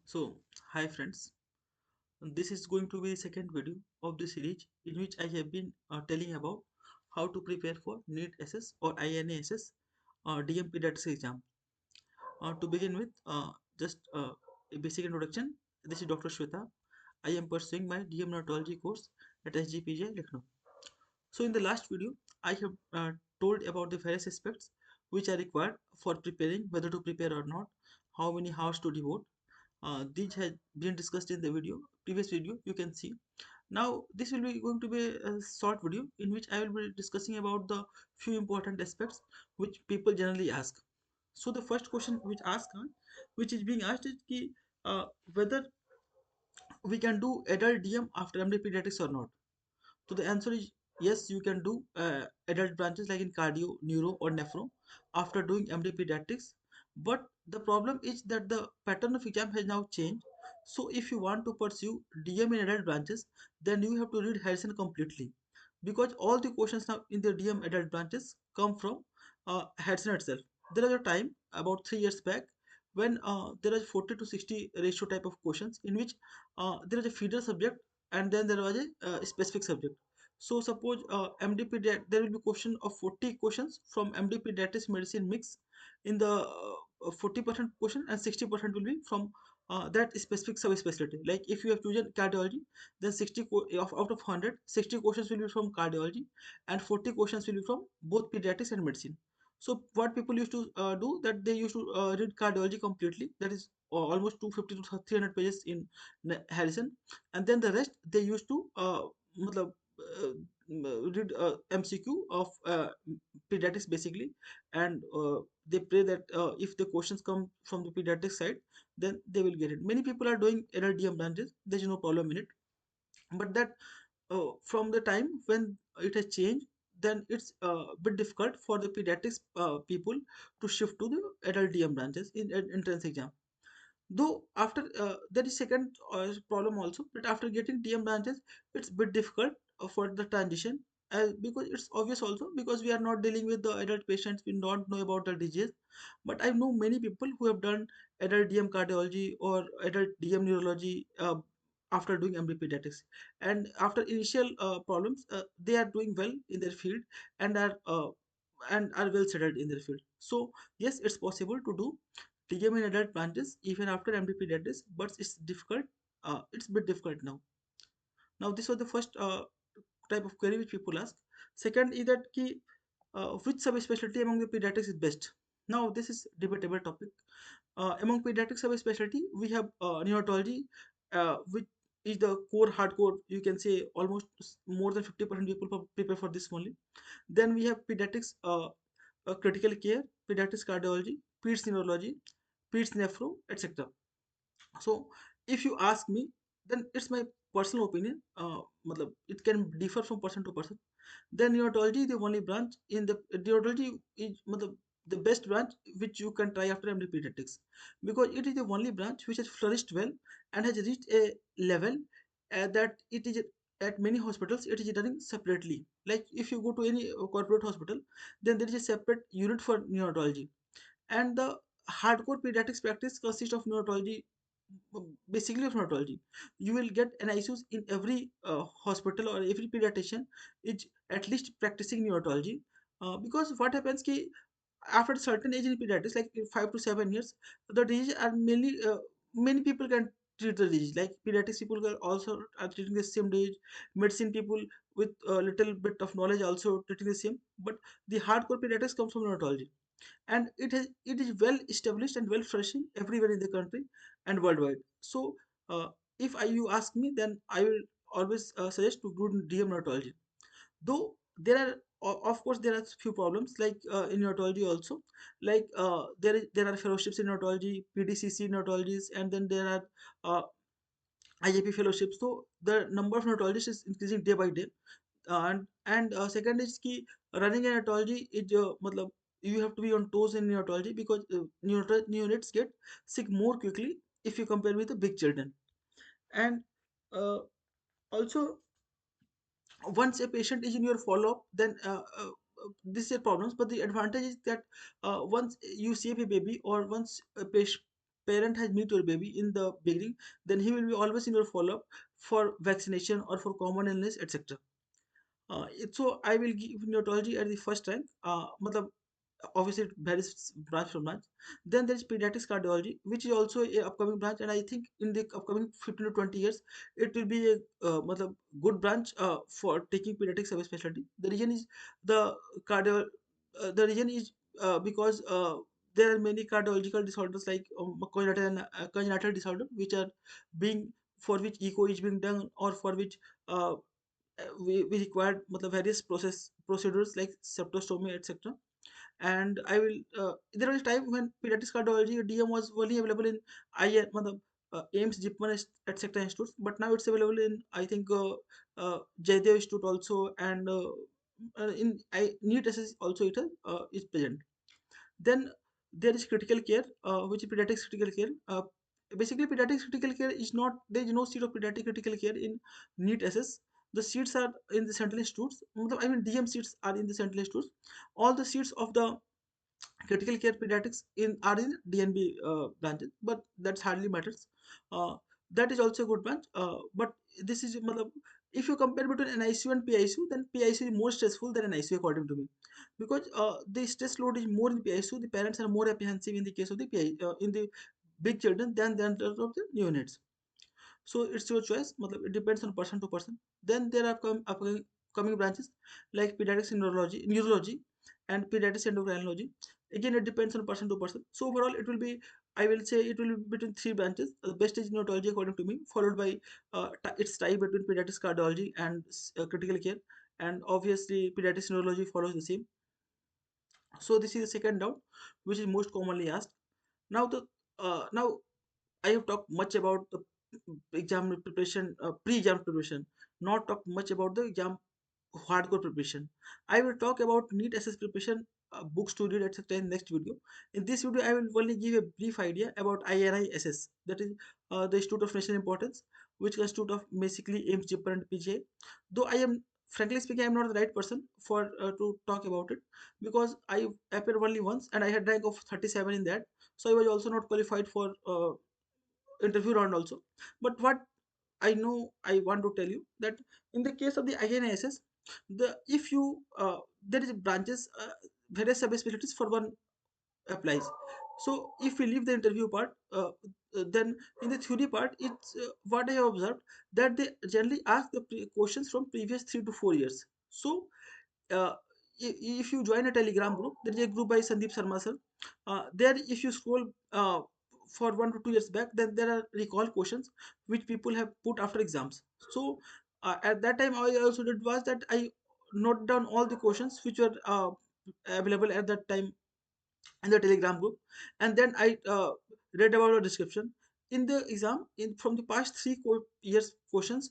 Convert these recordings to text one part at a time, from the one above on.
So, hi friends, this is going to be the second video of the series in which I have been telling about how to prepare for NEET SS or INISS DM Pediatrics exam. To begin with, just a basic introduction. This is Dr. Shweta. I am pursuing my DM Neonatology course at SGPJ Lucknow. So, in the last video, I have told about the various aspects which are required for preparing, whether to prepare or not, how many hours to devote. These has been discussed in the previous video you can see. Now this will be going to be a short video in which I will be discussing about the few important aspects which people generally ask. So the first question which is being asked is ki, whether we can do adult DM after MD pediatrics or not. So the answer is yes, you can do adult branches like in cardio, neuro, or nephro after doing MD pediatrics. But the problem is that the pattern of exam has now changed. So if you want to pursue DM in adult branches, then you have to read Harrison completely, because all the questions now in the DM adult branches come from Harrison itself. There was a time about 3 years back when there was 40 to 60 ratio type of questions in which there was a feeder subject and then there was a specific subject. So suppose MD pediat there will be question of 40 questions from MD pediatrics medicine mix in the 40% question, and 60% will be from that specific subspecialty. Like if you have chosen cardiology, then out of 100, 60 questions will be from cardiology and 40 questions will be from both pediatrics and medicine. So what people used to do, that they used to read cardiology completely, that is almost 250 to 300 pages in Harrison, and then the rest they used to matlab, read MCQ of pediatrics basically, and they pray that if the questions come from the pediatric side, then they will get it. Many people are doing LLDM branches, there is no problem in it, but that from the time when it has changed, then it's a bit difficult for the pediatrics people to shift to the adult DM branches in entrance exam. Though after there is second problem also, that after getting DM branches, it's bit difficult for the transition, because it's obvious also, because we are not dealing with the adult patients, we don't know about the disease. But I know many people who have done adult DM cardiology or adult DM neurology after doing MD pediatrics, and after initial problems, they are doing well in their field and are well settled in their field. So yes, it's possible to do TM in adult branches even after MD pediatrics, but it's difficult. It's a bit difficult now. Now this was the first type of query which people ask. Second is that which subspecialty among the pediatrics is best. Now this is debatable topic. Among pediatric subspecialty, we have neonatology, which is the core hardcore. You can say almost more than 50% people prepare for this only. Then we have pediatrics, critical care, pediatrics cardiology, peds neurology, peds nephro, etc. So if you ask me, then it's my personal opinion. It can differ from person to person. Then neonatology is the only branch in the neonatology is the best branch which you can try after MD pediatrics, because it is the only branch which has flourished well and has reached a level that it is at many hospitals it is running separately. Like if you go to any corporate hospital, then there is a separate unit for neonatology, and the hardcore pediatrics practice consists of neonatology, basically of neonatology. You will get an ICUs in every hospital, or every pediatrician is at least practicing neonatology, because what happens ki after a certain age in pediatrics, like 5 to 7 years, the disease are mainly many people can treat the disease. Like pediatrics people can also are treating the same disease, medicine people with a little bit of knowledge also treating the same, but the hardcore pediatrics comes from neonatology, and it is well established and well flourishing everywhere in the country and worldwide. So if you ask me, then I will always suggest to do DM neonatology. Though there are of course there are few problems, like in neonatology also, like there are fellowships in neonatology, PDCC neonatologists, and then there are uh, IJP fellowships. So the number of neonatologists is increasing day by day. And second is ki running a neonatology is you have to be on toes in neonatology, because neonates get sick more quickly if you compare with the big children. And uh, also, once a patient is in your follow-up, then this is a problem. But the advantage is that once you save a baby, or once a patient parent has meet your baby in the beginning, then he will be always in your follow-up for vaccination or for common illness, etc. So I will give neonatology at the first rank. Matlab, obviously it varies branch from branch. Then there is pediatrics cardiology, which is also a upcoming branch, and I think in the upcoming 15 to 20 years, it will be a matlab, good branch for taking pediatrics subspecialty. The reason is the cardio. The reason is because there are many cardiological disorders like congenital disorder, which are being for which echo is being done, or for which we required matlab, various procedures like septostomy, etc. And I will there was a time when pediatrics cardiology DM was only available in IN matlab, AIMS, JIPMER, etc. institutes, but now it's available in, I think, Jaydev Institute also, and in NEET SS also it is present. Then there is critical care, which is pediatrics critical care. Basically, pediatrics critical care is not, there is no seat of pediatric critical care in NEET SS. The seats are in the central institutes. I mean, DM seats are in the central institutes. All the seats of the critical care pediatrics in are in DNB branches, but that's hardly matters. Uh, that is also a good branch. But this is matlab, if you compare between an ICU and PICU, then PICU is more stressful than an ICU according to me, because the stress load is more in PICU. The parents are more apprehensive in the case of the in the big children than that of the neonates. So it's your choice. Matlab, it depends on person to person. Then there are coming branches like pediatrics neurology and pediatrics endocrinology. Again, it depends on person to person. So overall, it will be, I will say, it will be between three branches. The best is neonatology according to me, followed by its tie between pediatrics cardiology and critical care, and obviously pediatrics neurology follows the same. So this is the second doubt, which is most commonly asked. Now I have talked much about the exam preparation, pre-exam preparation, not talked much about the exam hardcore preparation. I will talk about NEET SS preparation, books to read, etc. in next video. In this video, I will only give a brief idea about INISS, that is the Institute of National Importance, which constitute of basically AIMS, JIPMER, and PGI. Though I am, frankly speaking, I am not the right person for to talk about it, because I appeared only once and I had rank of 37 in that, so I was also not qualified for interview round also. But what I know, I want to tell you that in the case of the INISS, the if you there is branches, various subspecialties for one applies. So if we leave the interview part, then in the theory part, it's what I have observed, that they generally ask the questions from previous 3 to 4 years. So uh, if you join a telegram group, there is a group by Sandeep Sharma sir. There if you scroll for 1 to 2 years back, then there are recall questions which people have put after exams. So at that time, I also did was that I note down all the questions which were available at that time in the telegram group, and then I read about the description in the exam. In from the past years questions,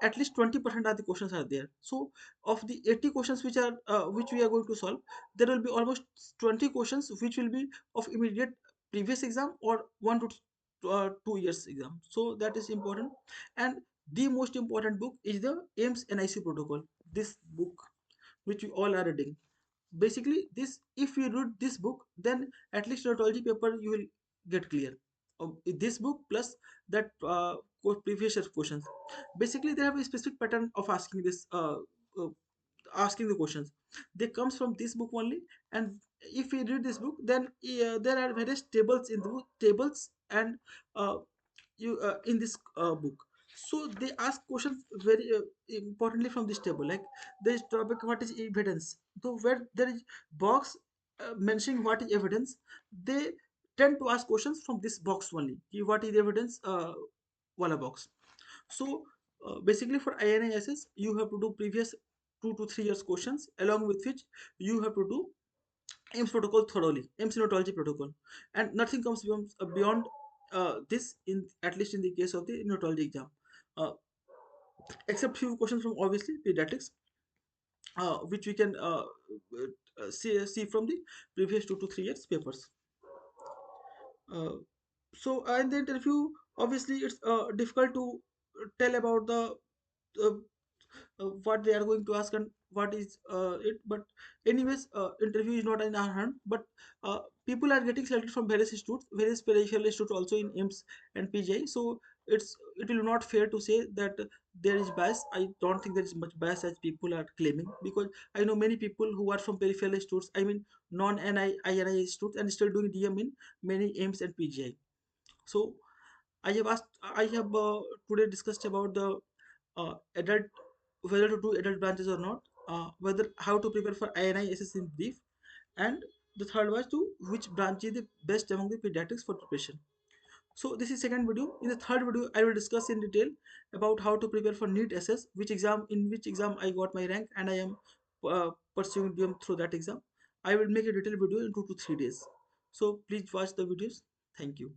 at least 20% of the questions are there. So of the 80 questions which we are going to solve, there will be almost 20 questions which will be of immediate previous exam or 1 to 2 years exam. So that is important. And the most important book is the AIMS NIC protocol, this book which we all are reading. Basically, this if you read this book, then at least neurology paper you will get clear. This book plus that previous year questions, basically they have a specific pattern of uh, asking the questions. They comes from this book only. And if we read this book, then there are various tables in the tables, and uh, you in this book. So they ask questions very importantly from this table, like this topic, what is evidence. So where there is box mentioning what is evidence, they tend to ask questions from this box only. What is evidence, wala box. So basically for INISS, you have to do previous 2 to 3 years questions, along with which you have to do AIMS protocol thoroughly, AIMS neonatology protocol, and nothing comes beyond this, in at least in the case of the neonatology exam, uh, except few questions from obviously pediatrics, which we can see from the previous 2 to 3 years papers. Uh, so in the interview, obviously it's difficult to tell about the uh, what they are going to ask and what is it. But anyways, interview is not in our hand, but uh, people are getting selected from various institutes, various peripheral institutes also in IMSS and PGI. So it will not fair to say that there is bias. I don't think there is much bias as people are claiming, because I know many people who are from peripheral institutes, I mean non-NI INI institutes, and still doing DM in many IMSS and PGI. So I have today discussed about the adult, whether to do adult branches or not, whether how to prepare for INISS in brief, and the third was to which branch is the best among the pediatrics for preparation. So this is second video. In the third video, I will discuss in detail about how to prepare for NEET SS, which exam I got my rank, and I am pursuing them through that exam. I will make a detailed video in 2 to 3 days. So please watch the videos. Thank you.